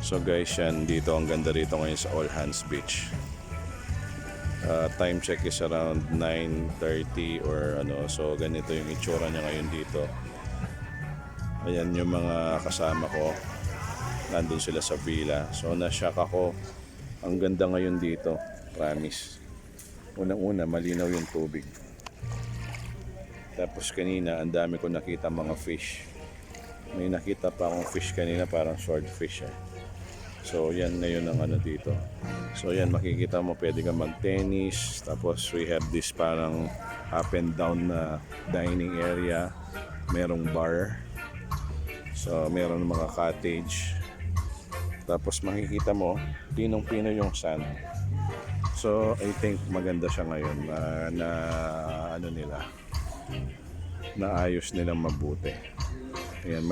So guys, yan dito, ang ganda rito ngayon sa All Hands Beach. Time check is around 9:30 or ano. So ganito yung itsura niya ngayon dito. Ayan yung mga kasama ko, nandun sila sa villa. So na-shock ako, ang ganda ngayon dito, promise. Unang-una, malinaw yung tubig. Tapos kanina, ang dami ko nakita mga fish. May nakita pa akong fish kanina, parang swordfish eh. So yan na yun ang ano dito. So yan, makikita mo, pwede ka mag-tennis. Tapos we have this parang up and down na dining area. Merong bar. So meron mga cottage. Tapos makikita mo, pinong-pino yung sand. So I think maganda siya ngayon na ano nila, naayos nilang mabuti. Ayan,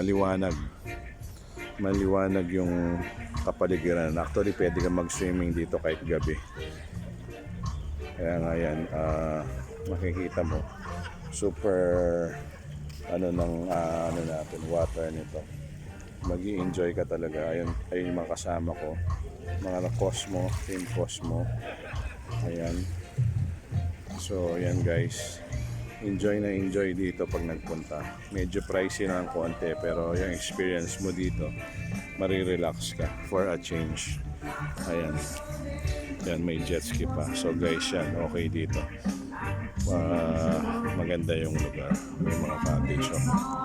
maliwanag yung kapaligiran. Actually, pwede kang mag-swimming dito kahit gabi. Kaya nga yan, makikita mo, super ano ng ano natin, water nito. Mag-i-enjoy ka talaga. Ayun yung mga kasama ko, mga Cosmo, Team Cosmo. Ayan. So, ayan guys. Enjoy na enjoy dito pag nagpunta. Medyo pricey na ang konti, pero yung experience mo dito, marirelax ka for a change. Ayan. Yan, may jet ski pa. So guys, yan, okay dito. Maganda yung lugar. May mga cottage.